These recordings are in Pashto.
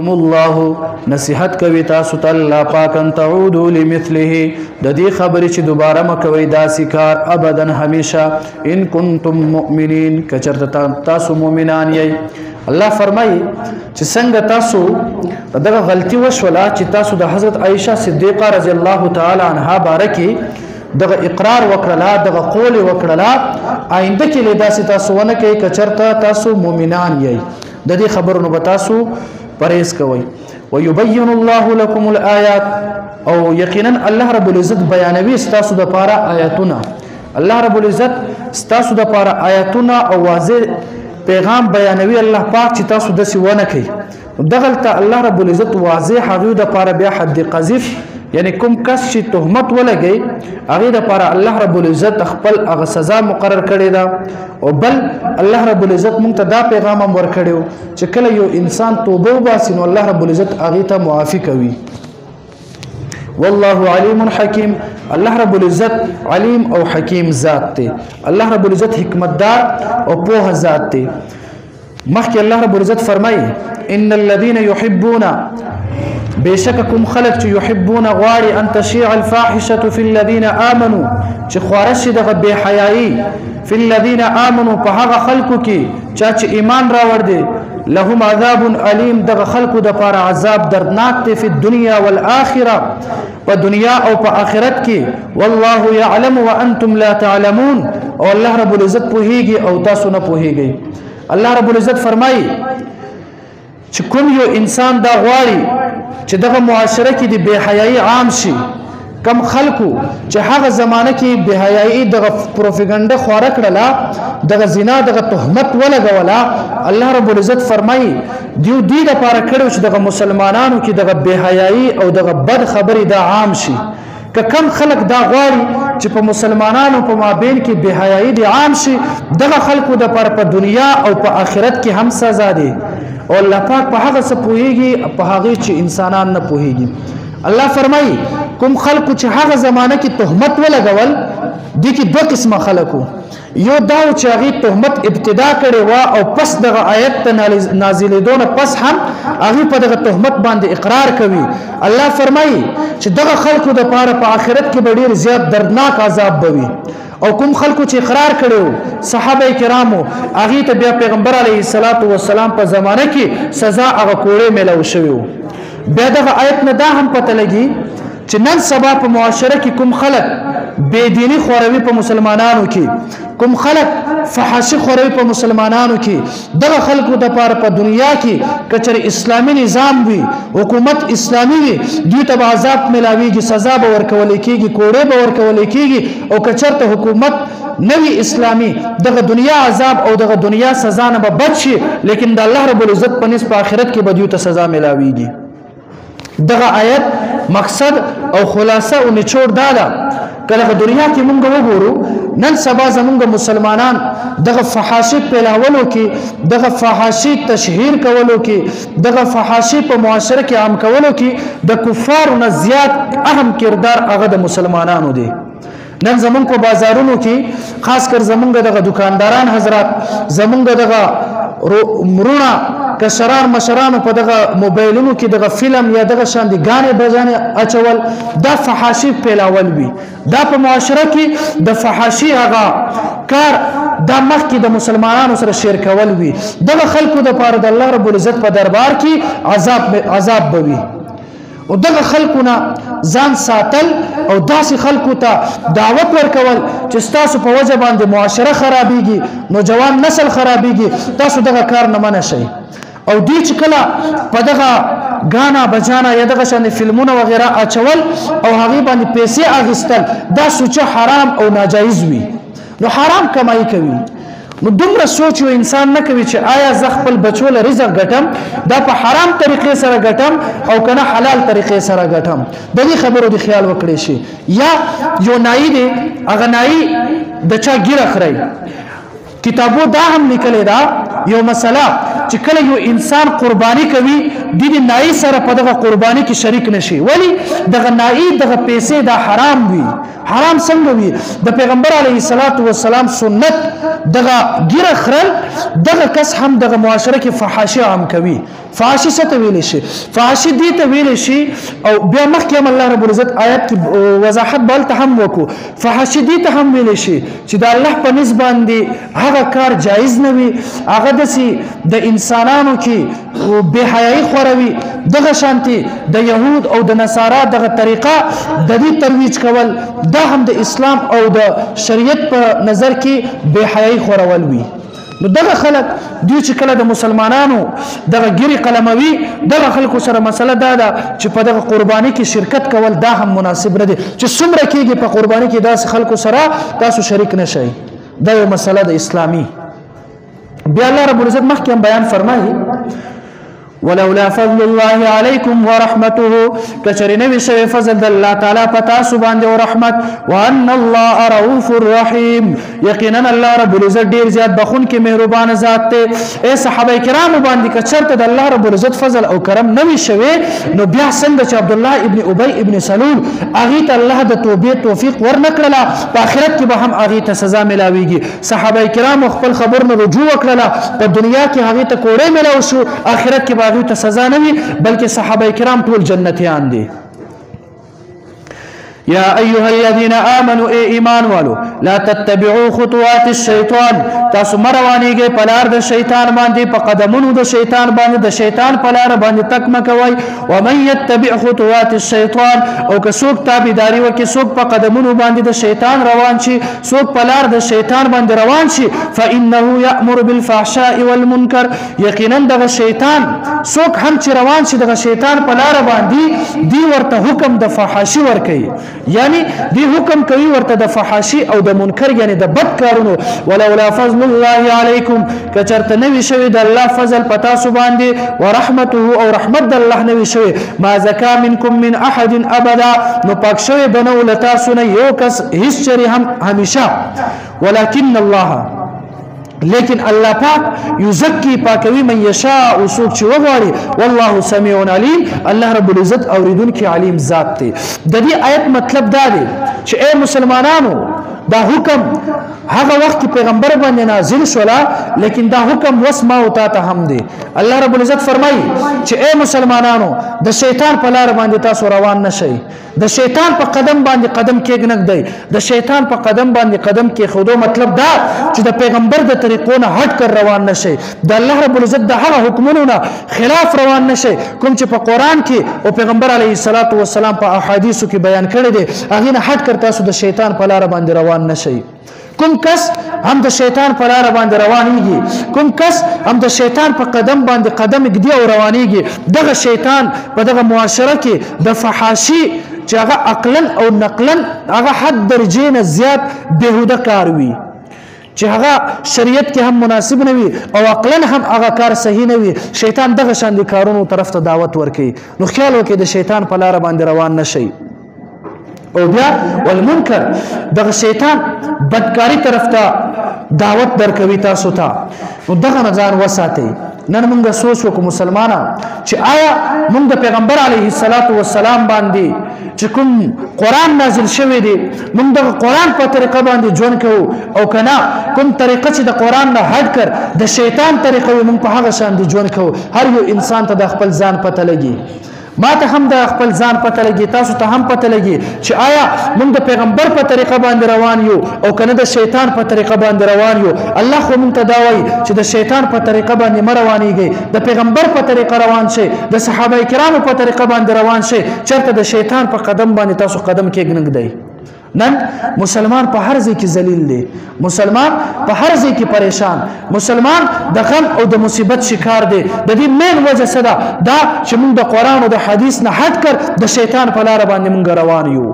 الله نصیحت کوي تاسو ته الله پاک ان تعودوا لمثله د دې خبرې چې دوباره مکوي داسې کار ابدا همیشه ان کنتم مؤمنین کچرته تاسو مؤمنان یې الله فرمایي چې څنګه تاسو دغه غلطي وشوله چې تاسو د حضرت عائشه صدیقه رضی الله تعالی عنها بارکه دغه اقرار وکړه دغه قول وکړه آینده کې له داسې تاسو ونه کوي کچرته تاسو مؤمنان یې د دې خبرونو به تاسو پرهیز کوي ويبين الله لكم الآيات او یقینا الله رب العزت بیانوي استاسو د پاره آیاتونه الله رب العزت استاسو د پاره آیاتونه او واضح پیغام بیانوي الله پاک چې تاسو د سیونه کوي دغلته الله رب العزت واضح حدود د پاره بیا حد قذف یعنی کوم کس چې تهمت ولګي هغه د پاره الله رب العزت خپل هغه سزا مقرر کړی دا او بل الله رب العزت مونږ ته دا پیغام هم ورکړیو چې کله یو انسان توبه وباسي نو الله رب العزت هغه ته معافي کوي والله علیم حکیم الله رب العزت علیم او حکیم ذات دی الله رب العزت حکمتدار او په ذات دی مخکې الله رب العزت فرمایي ان الذين يحبون بشككم خلق يحبون غاري ان تشيع الفاحشه في الذين امنوا چې خورش دغه بے حیايي في الذين امنوا په هغه خلقو کې چې ایمان راوړ دي لهم عذاب الیم دغه خلقو د پاره عذاب دردناک دی په دنیا والآخره په دنیا او په آخرت کې والله يعلم وانتم لا تعلمون او الله رب العزت پوهیږي او تاسو نه پوهیږئ الله رب العزت فرمایي چې کوم یو انسان دا غواړي چې دغه معاشره کې د بے حیايي عام شي کم خلکو چې هغه زمانه کې بے حیايي دغه پروپاګاندا خوره کړله دغه زنا دغه تهمت ولګوله الله رب العزت فرمایي دیو دې لپاره کړو چې دغه مسلمانانو کې دغه بے حیايي او دغه بد خبري دا عام شي که کم خلق دا غواړي چې په مسلمانانو په مابین کې بے حیايي دي عام شي دغه خلکو د پر په دنیا او په آخرت کې هم سزا دي او الله پاک په هغه څه پوهیږي په هغه چې انسانان نه پوهیږي الله فرمایي کوم خلکو چې هغه زمانه کې تهمت ولګول دي کې دوه قسمه خلکو یو دا چې هغه تهمت ابتدا کړي وا او پس دغه آیت نازلېدونه پس هم هغه په دغه تهمت باندې اقرار کوي الله فرمایي چې دغه خلکو د پاره په آخرت کې ډېر زیات دردناک عذاب بوي او کوم خلکو چې اقرار کړو صحابه کرامو هغه ته بیا پیغمبر علیه الصلاۃ والسلام په زمانه کې سزا هغه کوړې ملو شوی بیا دغه آیت نه دا هم پته لګي چې نن سبا په معاشره کې کوم خلک بے دینی خوروي په مسلمانانو کې کوم خلک فحاشي خوروي په مسلمانانو کې دغه خلکو د پاره په دنیا کې کچر اسلامی نظام وي حکومت اسلامی وي دوی ته عذاب ملاويږي سزا به ورکول کېږي کوړې به ورکول کېږي او کچرته حکومت نوی اسلامی دغه دنیا عذاب او دغه دنیا سزا نه به بچ شي لیکن د الله رب العزت په نسبت آخرت کې به دوی ته سزا ملاويږي دغه آیت مقصد او خلاصه او نچوړ دا ده کله په دنیا کې مونږ وګورو نن سبا زمونږ مسلمانان دغه فحاشي پیلاولو کې دغه فحاشي تشهیر کولو کې دغه فحاشي په معاشره کې عام کولو کې د کفارو نه زیات اهم کردار هغه د مسلمانانو دی نن زمونږ په بازارونو کې خاص کر زمونږ دغه دکانداران حضرات زمونږ دغه مرونه کشران مشرانو په دغه موبایلونو کې دغه فلم یا دغه شان دي غانې بجانې اچول دا فحاشي پیلاول وي دا په معاشره کې د فحاشي هغه کار دا مخکې د مسلمانانو سره شیر کول وي دغه خلکو د پاره د الله رب العزت په دربار کې عذاب بوي او دغه خلکونه ځان ساتل او داسې خلکو ته دعوت ورکول چې تاسو په وجه باندې معاشره خرابېږي نوجوان نسل خرابېږي تاسو دغه کار نه منئ شئ او دی چې کله په دغه غانا بجانا یا دغه شان فلمونه وغیرہ اچول او هغه باندې پیسې اغستل دا سوچ حرام او ناجایز وي نو حرام کمای کوي نو دومره سوچ یو انسان نه کوي چې آیا ز خپل بچو له رزق ګټم دا په حرام طریقې سره ګټم او کنه حلال طریقې سره ګټم د دې خبرو دی خیال وکړئ شي یا یو نای دی هغه نای د چا ګیره خړی کتابو دا هم لیکل دا یو مسله چې کله یو انسان قرباني کوي د دې نای سره په دغه قرباني کې شریک نشي ولی دغه نای دغه پیسې دا حرام وي حرام څنګه وي د پیغمبر علیه الصلاۃ والسلام سنت دغه ګیره خرل دغه کس هم دغه معاشره کې فحاشي عام کوي فحاشي څه ته ویل شي؟ فحاشي دې ته ویل شي او بیا مخکې هم الله رب العزت آیات کې وضاحت بل ته هم وکړو. فحاشي دې ته هم ویل شي چې د الله په نسبت باندې هغه کار جایز نه وي، هغه داسې د انسانانو کې بې حیایي خوروي، دغه شانتي د یهود او د نصارا دغه طریقه د دې ترویج کول دا هم د اسلام او د شریعت په نظر کې بې حیایي خورول وي. نو دغه خلک دوی چې کله د مسلمانانو دغه ګیري قلموي، دغه خلکو سره مسله دا ده چې په دغه قرباني کې شرکت کول دا هم مناسب نه دی چې څومره کېږي په قرباني کې داسې خلکو سره تاسو شریک نشئ. دا یو مسله د اسلامي. بیا الله رب العزت مخکې هم بیان فرمایي ولولا فضل الله عليكم ورحمته کچری نوی شوی فضل الله تعالی پتا سو باندې او رحمت وان الله رؤوف رحیم یقینا الله رب العزت ډیر زیات بخون کې مهربان ذات ته. اے صحابه کرام باندې کچرته د الله رب العزت فضل او کرم نوی شوی نو بیا څنګه چې عبد الله ابن ابي ابن سلول اغه ته الله د توبې توفیق ورنکړه په آخرت کې به هم اغه ته سزا ملاويږي. صحابه کرام خپل خبر نه رجوع وکړه، په دنیا کې هغه ته کوړې ملاو شو، آخرت کې ته سزا نه وي بلکې صحابه کرام ټول جنتیان دي. يا أيها الذين آمنوا إيمان والو لا تتبعوا خطوات الشيطان تاسو مروانيږئ په لار د شیطان باندې، په قدمونو د شیطان باندې، د شیطان په لار باندې تک مکوئ. ومن يتبع خطوات الشيطان او که څوک تابعداري وکړي، څوک په قدمونو باندې د شیطان روان شي، څوک په لار د شیطان باندې روان شي، فإنه يأمر بالفحشاء والمنکر یقینا دغه شیطان څوک هم چې روان شي دغه شیطان په لار باندې دی ورته حکم د فحاشي ورکوي، یعنی دی حکم کوي ورته د فحاشي او د منکر یعنی د بد کارونو. ولولا فضل الله علیکم کچرته نوی شوی د الله فضل پتا سو باندې ورحمته او رحمت د الله نوی شوی ما زکا منکم من احد ابدا نو پاک شوی بنو لتا سن یو کس هیڅ چری هم همیشه ولکن الله لیکن الله پاک یزکی پاکوي من یشاء او سوک چې وغواړي والله سمیع علیم الله رب العزت اوریدونکي علیم ذات دی. د دې آیت مطلب دا دی چې اے مسلمانانو دا حکم هغه وخت پیغمبر باندې نازل شولا لیکن دا حکم وسما او تا ته هم دی. الله رب العزت فرمایي چې اے مسلمانانو د شیطان په لار باندې تاسو روان نشئ، د شیطان په قدم باندې قدم کېږنګ دی، د شیطان په قدم باندې قدم کې خودو مطلب دا چې د پیغمبر د طریقو نه هټ کر روان نشئ، د الله رب العزت د هغه حکمونو نه خلاف روان نشئ کوم چې په قران کې او پیغمبر علیه الصلاۃ والسلام په احادیثو کې بیان کړی دی، هغه نه هټ کر تاسو د شیطان په لار باندې روان نشئ. کوم کس هم د شیطان په لار باندې روانيږي، کوم کس هم د شیطان په قدم باندې قدم ګدي او روانيږي، دغه شیطان په دغه معاشره کې د فحاشي چې هغه عقلا او نقلا هغه حد درجه نه زیات بهوده کار وي چې هغه شریعت کې هم مناسب نه وي او عقلا هم هغه کار صحیح نه وي، شیطان دغه شان دي کارونو طرف ته دعوت ورکوي. نو خیال وکړئ د شیطان په لار باندې روان نشئ. او بیا والمنکر دغه شیطان بدکاری طرف ته دعوت درکوي تاسو ته، نو دغه نه ځان وساتئ. نن موږ سوچ وکړو مسلمانان چې آیا موږ د پیغمبر علیه الصلاۃ والسلام باندې چې کوم قرآن نازل شوی دی موږ د قرآن په طریقه باندې ژوند کوو او کنه کوم طریقه چې د قرآن نه هټ کر د شیطان طریقه موږ په هغه شان دی ژوند کوو. هر یو انسان ته د خپل ځان پته لګي، ما ته هم د خپل ځان پته لګي، تاسو ته هم پته لګي چې آیا موږ د پیغمبر په طریقه باندې روان یو او کنه د شیطان په طریقه باندې روان یو. الله خو موږ ته دا وایي چې د شیطان په طریقه باندې مه روانېږئ، د پیغمبر په طریقه روان شئ، د صحابه کرامو په طریقه باندې روان شئ، چېرته د شیطان په قدم باندې تاسو قدم کېږدئ. نن مسلمان په هر ځای کې ذلیل دی، مسلمان په هر ځای کې پریشان، مسلمان د غم او د مصیبت شکار دی. د دې مین وجه څه ده؟ دا چې موږ د قرآن او د حدیث نه هټ کر د شیطان په لار باندې موږ روان یو.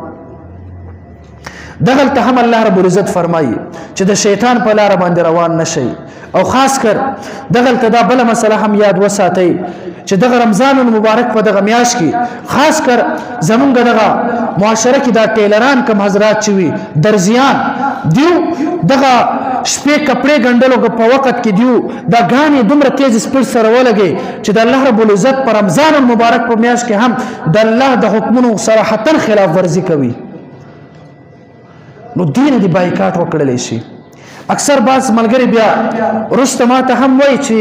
دغلته هم الله رب العزت فرمایي چې د شیطان په لار باندې روان نشئ. او خاص کر دغلته دا بل مسله هم یاد وساتئ چې دغه رمضان المبارک په دغه میاشت کې خاص کر زمونږ دغه معاشره کې دا ټیلران کم حضرات چې وي درزیان دیو دغه شپې کپڑے ګنډلو په وخت کې دیو دا غانې دومره تیز سپیډ سره ولګي چې د الله رب العزت په رمضان المبارک په میاشت کې هم د الله د حکمونو صراحتاً خلاف ورزي کوي. نو دین دی بایکاټ وکړلی شي. اکثر بعض ملګری بیا رسته ما ته هم وایي چې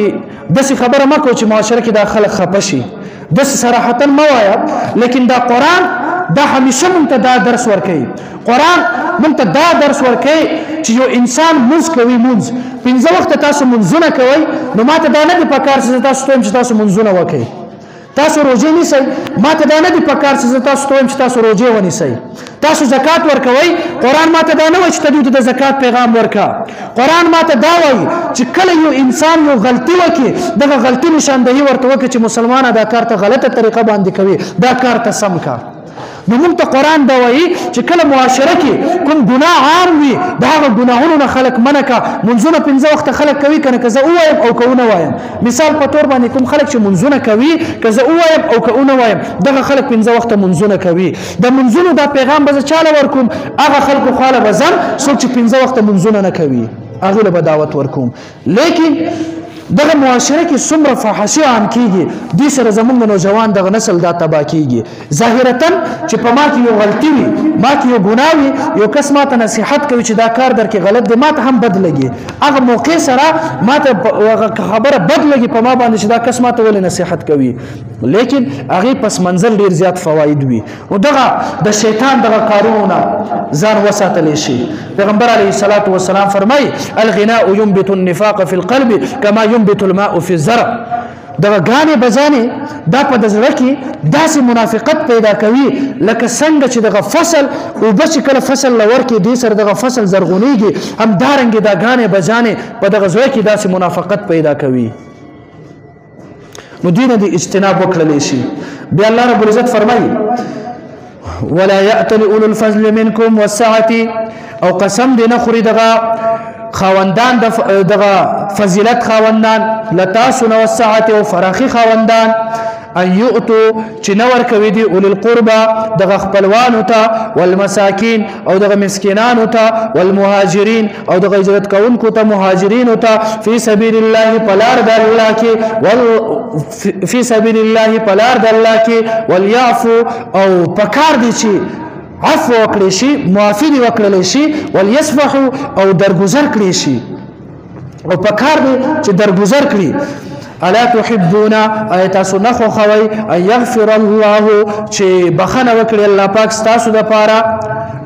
داسې خبره مه کوه چې معاشره کې دا خلک خفه شي، داسې صراحتا مه وایه. لیکن دا قرآن دا همیشه مونږ ته دا درس ورکوي. قرآن مونږ ته دا درس ورکوي چې یو انسان مونځ کوي، مونځ 5 وخته تاسو مونځونه کوئ، نو ما ته دا نه دي پکار چې تاسو ته وایم چې تاسو مونځونه وکئ. تاسو روزې نیسئ، ما ته دا نه دي پکار چې تاسو ته وایم چې تاسو روزې ونیسئ. تاسو زکات ورکوئ، قرآن ما ته دا نه وایي چې ته دوی ته د زکات پیغام ورکا. قرآن ما ته دا وایي چې کله یو انسان یو غلطي وکړي، دغه غلطي نشاندهي ورته وکړي چې مسلمانه دا کار ته غلطه طریقه باندې کوي، دا کار ته سم کا. نو موږ ته قرآن دا وایي چې کله معاشره کې کوم ګناه عام وي، د هغه ګناهونو نه خلک منع کا. منځونه 5 وخته خلک کوي که نه، که زه ووایم او که ونه وایم. مثال په طور باندې کوم خلک چې منځونه کوي، که زه ووایم او که ونه وایم، دغه خلک 5 وخته منځونه کوي. د منځونو دا پیغام به زه چاله ورکوم؟ هغه خلکو خواله به ځم څوک چې 5 وخته منځونه نه کوي، هغې له به دعوت ورکوم. لیکن دغه معاشره کې څومره فحاشي عام کیږي، دې سره زمونږ نوجوان دغه نسل دا تباه کیږي. ظاهرتا چې په ما کې یو غلطي وي، ما کې یو ګناه وي، یو کس ما ته نصیحت کوي چې دا کار در کې غلط دی، ما ته هم بد لګي. هغه موقع سره ما ته خبره بد لګي په ما باندې چې دا کس ما ته ولې نصیحت کوي، لیکن هغې پس منزل ډېر زیات فواید وي. نو دغه د شیطان دغه کارونو نه ځان وساتلی شي. پیغمبر علیه الصلاة والسلام فرمایي الغناء ينبت النفاق في القلب كما ينبت الماء في الزرع. دغه غانې بزانې دا په د زړه کې داسې منافقت پیدا کوي لکه څنګه چې دغه فصل اوبه چې کله فصل له ورکې دې سره دغه فصل زرغونېږي، همدارنګې دا غانې بزانې په دغه زړه کې داسې منافقت پیدا کوي. نو دې نه دې اجتناب وکړلی شي. بیا الله رب العزت فرمایي ولا يأتل أولو الفضل منكم والسعة، او قسم دې نه خوري دغه خاوندان دغه فضیلت خاوندان لتاسو نو الساعت او فراخي خاوندان ان یؤتو چې نور کوي دي اول القربا دغه خپلوانو ته، والمساکین او دغه مسکینانو ته، والمهاجرین او دغه هجرت کوونکو ته، مهاجرینو ته، فی سبیل الله پلار د الله کې، فی سبیل الله پلار د الله کې، وليعفو او پکار دي چې عفو وکړي شي، معافي دي وکړلی شي، وليصفحوا او درگذر کړي شي، او پکار دي چې درگذر کړي. الا تحبون ایتاسو نخو خوي ان يغفر الله چې بخنه وکړي الله پاک ستاسو د پاره،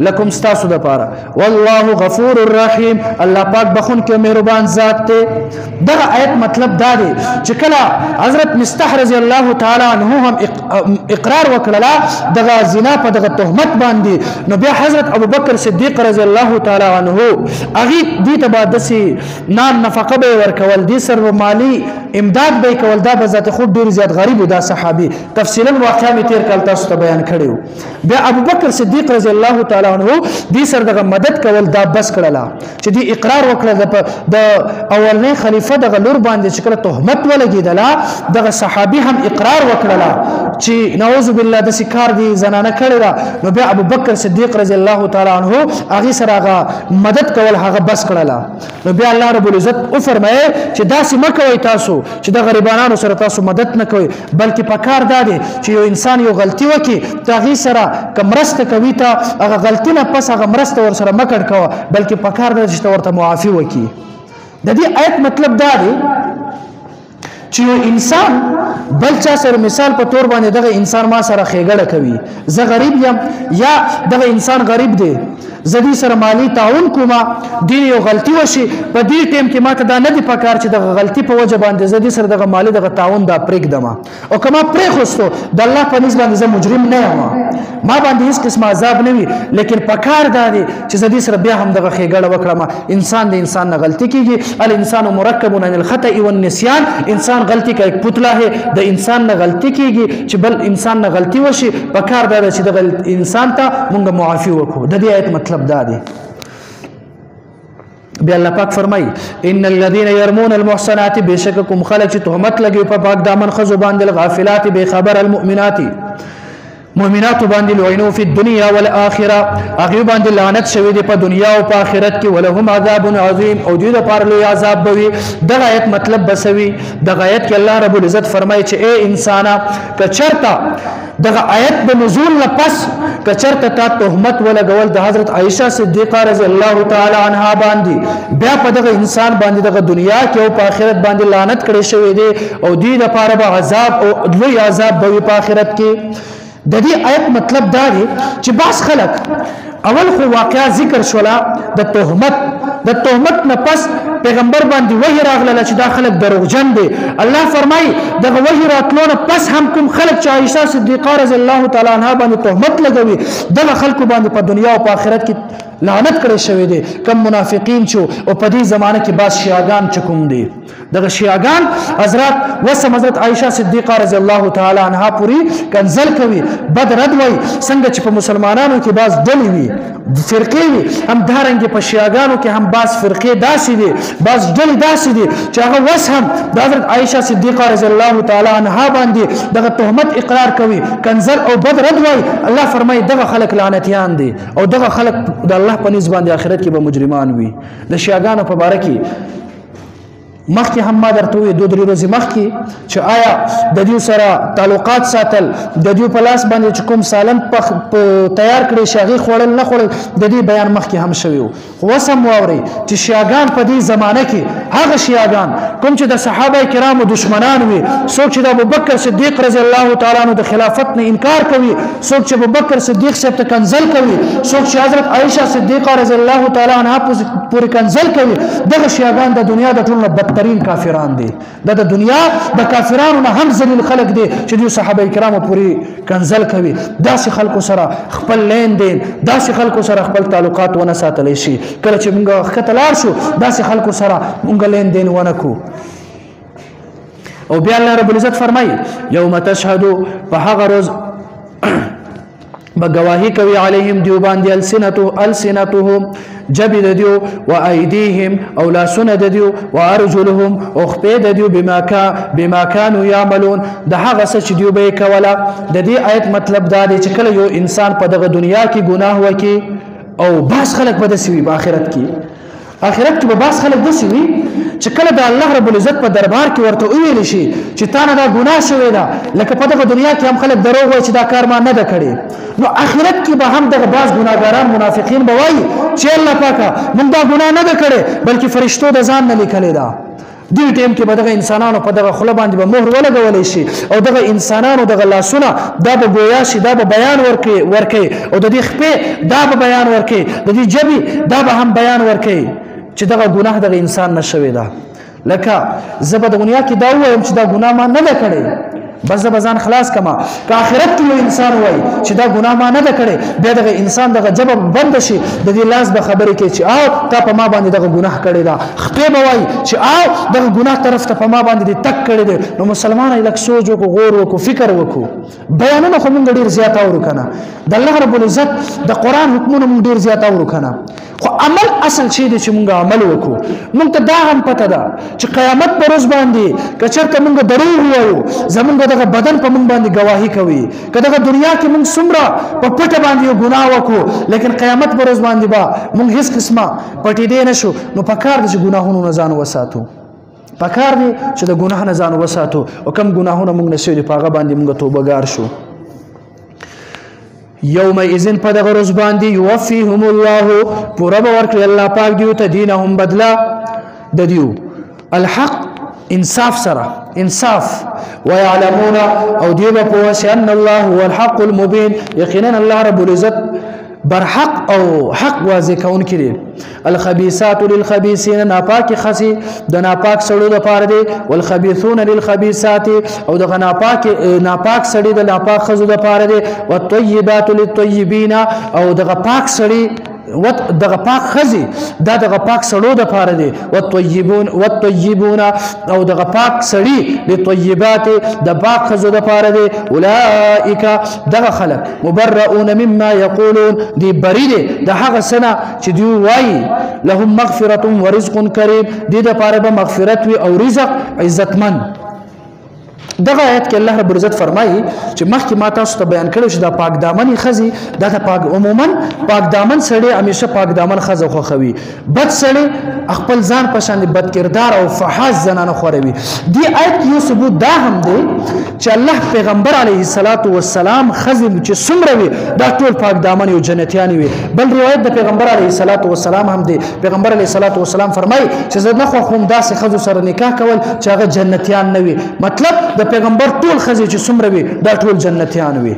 لکم ستاسو د پاره، والله غفور الرحیم، الله پاک بخون کې مهربان ذات ته. دغه آیت مطلب دا دی چې کله حضرت مستح رضی الله تعالی عنه هم اقرار وکړه دغه زنا په دغه تهمت باندې، نو بیا حضرت ابوبکر صدیق رضی الله تعالی عنه هغه دې ته بعد سي نان نفقه به ورکول، دي سر مالی امداد به کول. دا به ذات خود ډیر زیات غریب دا صحابي، تفصیلا واقعا می تیر کال تاسو ته بیان کړیو. بیا ابوبکر صدیق رضی الله تعالی عنه دې سر دغه مدد کول دا بس کړله چې دې اقرار وکړه د اولنی خلیفہ دغه لور باندې چې کله تهمت ولګیدله، دغه صحابي هم اقرار وکړله چې نعوذ بالله د سکار دی زنانه کړی. نو بیا ابوبکر صدیق رضی الله تعالی عنه هغه سره هغه مدد کول هغه بس کړله. نو بیا الله رب العزت او فرمایي چې داسې مکوئ تاسو چې د غریبانو سره تاسو مدد نه کوئ، بلکې پکار دا دی چې یو انسان یو غلطي وکړي ته هغې سره که مرسته کوي، ته هغه غلطي نه پس هغه مرسته ورسره مه کړ کوه، بلکې پکار دا چې ته ورته معافي وکړي. د دې آیت مطلب دا دی چې یو انسان بل چا سره مثال په تور باندې دغه انسان ما سره ښېګړه کوي، زه غریب یم یا دغه انسان غریب دی، زه دې سره مالی تعاون کوم، دې یو غلطي وشي په دې ټیم کې ما ته دا نه دي پکار چې دغه غلطي په وجه باندې زه دې سره دغه مالی دغه تعاون دا پرېږدم، او که ما پرېښوستو د الله په نسبت باندې زه مجرم نه یم، ما باندې هیڅ قسم عذاب نه وي، لیکن پکار دا دی چې زه دې سره بیا هم دغه ښېګړه وکړم. انسان د انسان نه غلطي کېږي، الانسان مرکب عن الخطأ والنسیان، انسان غلطی کا ایک پتلا ہے، د انسان نه غلطی کیږي چې بل انسان نه غلطی وشي، پکار دا چې د انسان ته مونږ معافي وکړو. د دې آیت مطلب دا دی. بیا الله پاک فرمای ان الذين يرمون المحصنات، بشککم خلق چې تهمت لګي په پاک دامن خزو باندې، الغافلات به خبر المؤمنات، مؤمنات باندې لعنو فی الدنيا والآخرة، هغه باندې لعنت شوی دی په دنیا او په آخرت کې، ولهم عذاب عظیم، او دوی لپاره لوی عذاب بوي. دغه آیت مطلب بسوي، دغه آیت کې الله رب العزت فرمایي چې اے انسانا که چرته دغه آیت د نزول نه پس کچرته تا تهمت ولګول د حضرت عائشه صدیقه رضی الله تعالی عنها باندې بیا په دغه انسان باندې دغه دنیا کې او په آخرت باندې لعنت کړي شوی دی او دې لپاره به عذاب او لوی عذاب به په آخرت کې د دې آیت مطلب دا دی چې باس خلک اول خو واقعا ذکر شولا د تهمت نه پس پیغمبر باندې وحی راغله چې دا خلک دروغجن دي الله فرمایي دغه وحی راتلو نه پس هم کوم خلک چې عائشه صدیقه رضی الله تعالی عنها باندې تهمت لګوي دغه خلکو باندې په دنیا او په آخرت کې لعنت کړي شوی دي کم منافقین شو او په دې زمانه کې باز شیعاګان چکم دي دغه شیعاګان حضرت حضرت عائشه صدیقه رضی الله تعالی عنها پوری کنزل کوي بد رد وای څنګه چې په مسلمانانو کې باز ډلې وي فرقې وي هم دارنګ په شیعاګانو کې هم باز فرقې داسې دي باز ډلې داسې دي چې هغه وس هم د حضرت عائشه صدیقه رضی الله تعالی عنها باندې دغه تهمت اقرار کوي کنزل او بد رد وای الله فرمایي دغه خلک لعنتیان دي او دغه خلک د الله په نسبت باندې آخرت کې به مجرمان وي د شیعاګانو په باره کې مخکې هم ما درته وې 2-3 ورځې مخکې چې آیا د دې سره تعلقات ساتل د دې په لاس باندې چې کوم سالم تیار کړي شاغي خوړل نه خوړل د دې بیان مخکې هم شوی و خو وسم واوري چې شیعاګان په دې زمانه کې هغه شیعاګان کوم چې د صحابه کرامو دشمنان وي څوک چې د ابوبکر صدیق رضی الله تعالی عنہ د خلافت نه انکار کوي څوک چې ابوبکر صدیق صاحب ته کنزل کوي څوک چې حضرت عائشه صدیقه رضی الله تعالی عنها پورې کنزل کوي دغه شیعاګان د دنیا د ټولو بدترین کافران دي د دنیا د کافرانو نه هم ذلیل خلق دي چې دوی صحابه کرامو پوری کنزل کوي داسې خلکو سره خپل لین دین داسې خلکو سره خپل تعلقات ونه ساتلی شي کله چې موږ ختلار شو داسې خلکو سره موږ لین دین ونه کو او بیا الله رب العزت فرمایي یوم تشهد په هغه ورځ بگواهی کوي علیهم دیو باندې السنتهم جبی د دیو و ایدیهم او لاسونه د دیو و ارجلهم او خپې د دیو بما كانوا يعملون د هغه څه چې دیو به کوله د دې آیت مطلب دا دی چې کله یو انسان په دغه دنیا کې ګناه وکي او باس خلک به دسوي په آخرت کې به باس خلک دسوي چې کله د الله رب العزت په دربار کې ورته ویل شي چې تا نه دا ګناه شوی دا لکه په دغه دنیا کې هم خلک دروغ وایي چې دا کار ما نه ده کړی نو آخرت کې به هم دغه باز ګناهګاران منافقین به وایي چې الله پاکه موږ دا ګناه نه ده کړی بلکې فرشتو د ځان نه لیکلی دا دې ټیم کې به دغه انسانانو په دغه خوله باندې به مهر ولګولی شي او دغه انسانانو دغه لاسونه دا به ګویا شي دا به بیان ورکوي او د دې خپې دا به بیان ورکوي د دې ژبې دا به هم بیان ورکوي چې دغه ګناه دغه انسان نشوي ده لکه زه به د دنیا کې دا وایم چې دا ګناه ما نه ده کړې بس زه به ځان خلاص کما که آخرت کې یو انسان وایي چې دا ګناه ما نه ده کړې بیا دغه انسان دغه ژبه بند شي د دې لاس به خبرې کوي چې او تا په ما باندې دغه ګناه کړی ده خپې به وایي چې او دغه ګناه طرف ته په ما باندې دې تک کړی دی نو مسلمان لږ سوچ وکړو غور وکړو فکر وکړو بیانونه خو موږ ډېر زیات اورو که نه د الله رب العزت د قرآن حکمونه موږ ډېر زیات اورو که نه خو عمل اصل شی دی چې موږ عمل وکړو موږ ته دا هم پته ده چې قیامت په ورځ باندې که چېرته موږ دروغ ووایو زموږ دغه بدن په موږ باندې ګواهي کوي که دغه دنیا کې موږ څومره په پټه باندې یو ګناه وکړو لیکن قیامت په ورځ باندې به موږ هېڅ قسمه پټېدی نه شو نو پکار دی چې ګناهونو نه ځان وساتو پکار دی چې د ګناه نه ځان وساتو او کم ګناهونه موږ نه شوي دي په هغه باندې موږ توبهګار شو یوم اذن په دغه ورځ باندې یوفیهم الله پوره به ورکړي الله پاک دیو ته دینهم بدله د دیو الحق انصاف سره انصاف ويعلمون او دیو به پوه شي ان الله هو الحق المبین یقینا الله رب العزت برحق او حق واضح کون کړي الخبيثات للخبيثين ناپاک خسي د ناپاک سړو د پاره دي والخبيثون للخبيثات او د ناپاک سړي د ناپاک خزو د پاره دي والطيبات للطيبين او د پاک سړي دغه پاک خزي دا دغه پاک سړو د پاره دي والطيبون او دغه پاک سړي د طيبات د پاک خزو د پاره دي اولئک دغه خلق مبرؤون مما يقولون دي بريد د هغه سنه چې دی وایي لهم مغفرة ورزق کریم دي د پاره به مغفرت وي او رزق عزتمن دغه آیت کې الله رب العزت فرمایي چې مخکې ما تاسو ته بیان کړو چې دا پاک دامن خزي دا ته پاک عموما پاک دامن سړی همیشه پاک دامن خزه خوخوي بد سړی خپل ځان په شان بد کردار او فحاش زنانه خوروي دی آیت کې یو ثبوت دا هم دی چې الله پیغمبر علیه الصلاۃ والسلام خزي چې څومره وي دا ټول پاک دامن او جنتیان وي بل روایت د پیغمبر علیه الصلاۃ والسلام هم دی پیغمبر علیه الصلاۃ والسلام فرمایي چې زه نه خوښوم داسې خزو سره نکاح کول چې هغه جنتیان نه وي مطلب د پیغمبر ټول خزي چې څومره وي دا ټول جنتیان وي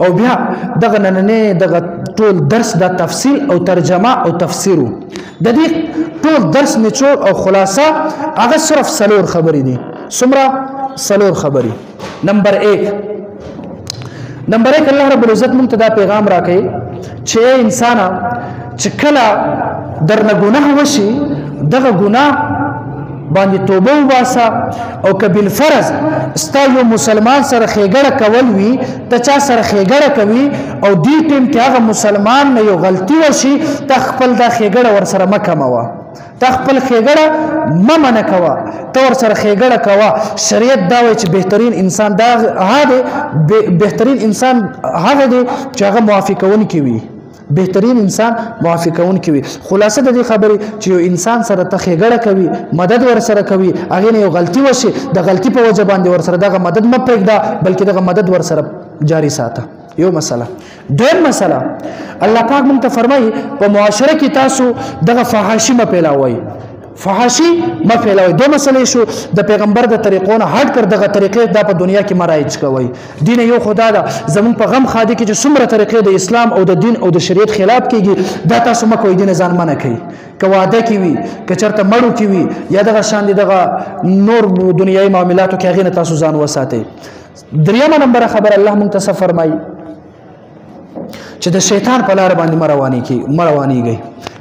او بیا دغه نننې دغه ټول درس د تفصیل او ترجمه او تفسیر د دې ټول درس نچوړ او خلاصه هغه صرف سلور خبرې دي څومره سلور خبرې نمبر 1 الله رب العزت مونږ ته دا پیغام راکړي چې انسان چې کله درنه ګناه وشي دغه ګناه باندې توبه وباسه او کبل فرض ستا یو مسلمان سره خېګړه کول وي ته چا سره خېګړه کوي او دې ټیم کې هغه مسلمان نه یو غلطي وشي ته خپل دا خېګړه ور سره مکموه ته خپل خېګړه ممنه کوه ته ور سره خېګړه کوه شریعت دا وایي چې بهترین انسان دا هغه بهترین انسان هغه دی چې هغه موافقون کوي بهترین انسان موافقون کوي خلاصه د دې خبرې چې یو انسان سره ته خېګړه کوي مدد ور سره کوي هغه نه یو غلطي وشي د غلطي په وجه باندې ور سره دغه مدد م پرېږده بلکې دغه مدد ور سره جاری ساته یو مسله دویم مسله الله پاک مونږ ته فرمایي په معاشره کې تاسو دغه فحاشي م پیلاوي فحاشي ما پھیلاوي دو مسلې شو د پیغمبر د طریقو نه هټ کر دغه طریقې د په دنیا کې مرایج کوي دین یو خدا دا زمون په غم خادي کې چې څومره طریقې د اسلام او د دین او د شریعت خلاف کیږي دا تاسو مکو دین ځان منه کوي کواده کی وي کچرته مړو کی وي یا دغه شان دغه نور دنیوي معاملاتو کې هغه تاسو ځان وساتئ دریمه نمبر خبر الله مونږ فرمایي چې د شیطان په لار باندې مروانيږي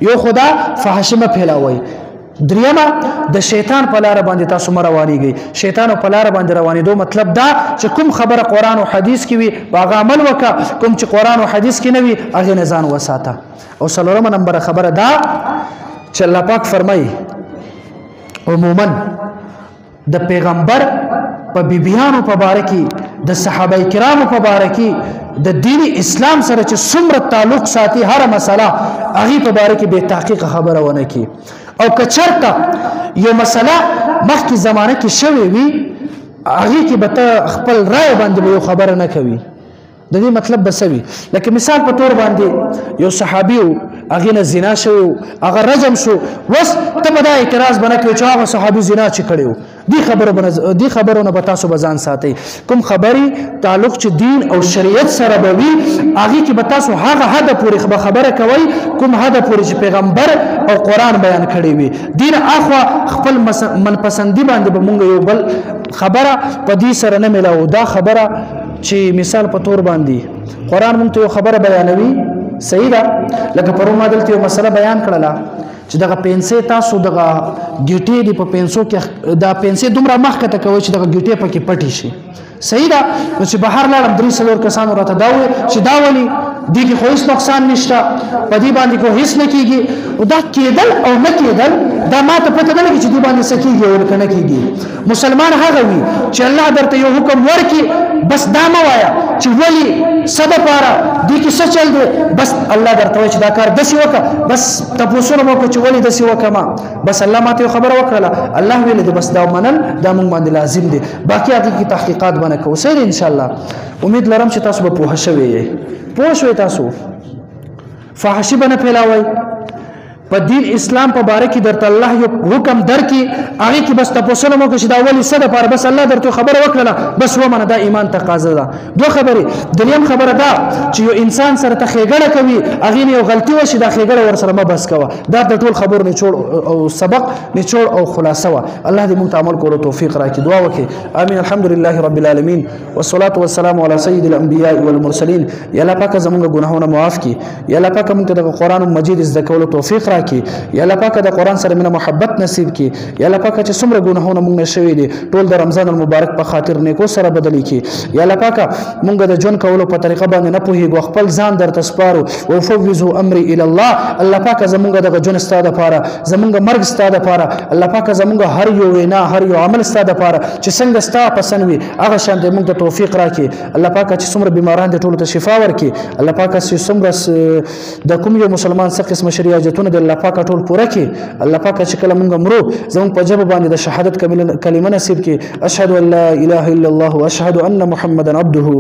یو خدا فحاشي ما پھیلاوي دریمه د شیطان په لار باندې تاسو مروانيږي شیطان په لار باندې روانېدو مطلب دا چې کوم خبره قران او حديث کې وي هغه عمل وکا کوم چې قران او حديث کې نه وي هغه نه ځان وساته او څلورمه نمبر خبره دا چې الله پاک فرمایي عموما د پیغمبر په بیبيانو په باره کې د صحابه کرامو په باره کې د دین اسلام سره چې څومره تعلق ساتي هر مسله هغه په باره کې به تحقیق خبره ونه کی او کچرته یو مسله مخکې زمانه کې شوی وي هغه کې به خپل رائے باندې یو خبره نه کوي د دې مطلب بسوي لکه مثال په تور باندې یو صحابي هغه نه زنا شو هغه رجم شو وس ته به دا اعتراض بنه کوي چې هغه صحابي زنا چې کړیو دی خبرونه به تاسو بزان ساتي کوم خبري تعلق چې دین او شریعت سره به وي هغه کې به تاسو هغه حد پورې خبره کوي کوم حد پورې چې پیغمبر او قران بیان کړی وي دین اخوا خپل منپسندی باندې به مونږ یو بل خبره په دې سره نه ملاو دا خبره چې مثال په تور باندې قران مونږ ته یو خبره بیانوي صحیح ده لکه پرون ما دلته یو مسله بیان کړله چې دغه پنسې تاسو دغه ګیټې دی په پنسو کې دا پنسې دومره مخکې ته کوي چې دغه ګیټې پکې پټي شي صحیح ده نو چې بهر لاړم درې څلور کسانو راته دا وایي چې دا ولي دې کې خو هیڅ نقصان نشته په دې باندې کو هیڅ نه کیږي او دا کېدل او نه کېدل دا ماته پته نه لګي چې دې باندې څه کیږي او نه کیږي مسلمان هغه وي چې الله درته یو حکم ورکي بس دا مه وایا چې ولی صد پاره دې کې څه چل دی بس الله درته وایي چې دا کار دسی وکړه بس تاسو نو کو چې ولی دسی وکړه بس الله ماته خبره وکړه الله ویل دې بس دا منل دا مونږ باندې لازم دي باقي هغه کې تحقیقات باندې کوو سره ان شاء الله امید لرم چې تاسو به پوه شوي پوه شوي تاسو فحاشي بنه پھیلاوي په دین اسلام په باره کې درته الله یو حکم درکې هغه کې بس تاسو نو کو چې دا ولی صد پر بس الله درته خبره وکړه بس و منه دا ایمان تقاضا ده دوه خبره دریم خبره ده چې یو انسان سره تخېګړه کوي هغه نه یو غلطي وشي دا خېګړه ور سره ما بس کوه دا د ټول خبر نه چور او سبق نه چور او خلاصه وا الله دې موږ عمل کولو توفیق راکړي دعا وکړي امين الحمدلله رب العالمین والصلاه والسلام على سيد الانبياء والمرسلين یا الله پاک زموږ ګناهونه معاف کړي یا الله پاک موږ ته د قران مجید زده کولو توفیق راکړي راکړي یا الله پاک د قران سره مینه محبت نصیب کړي یا الله پاک چې څومره ګناهونه موږ نه شوي دي ټول د رمضان المبارک په خاطر نیکو سره بدلی کړي یا الله پاک موږ د ژوند کولو په طریقه باندې نه پوهیږو خپل ځان درته سپارو وفوضوا امري الى الله الله پاک زمونږ د ژوند ستاده لپاره زمونږ مرګ ستاده لپاره الله پاک زمونږ هر یو وینا هر یو عمل ستاده لپاره چې څنګه ستا پسند وي هغه شان دې موږ ته توفیق راکړي الله پاک چې څومره بیماران دي ټول ته شفا ورکړي الله پاک چې څومره د کوم یو مسلمان څخه قسم شریعه جتونه د الله پاک ټول پوره کړي الله پاک چې کله موږ مرو زموږ په جبه باندې د شهادت کلمه نصیب کړي اشهد ان لا اله الا الله واشهد ان محمدا عبده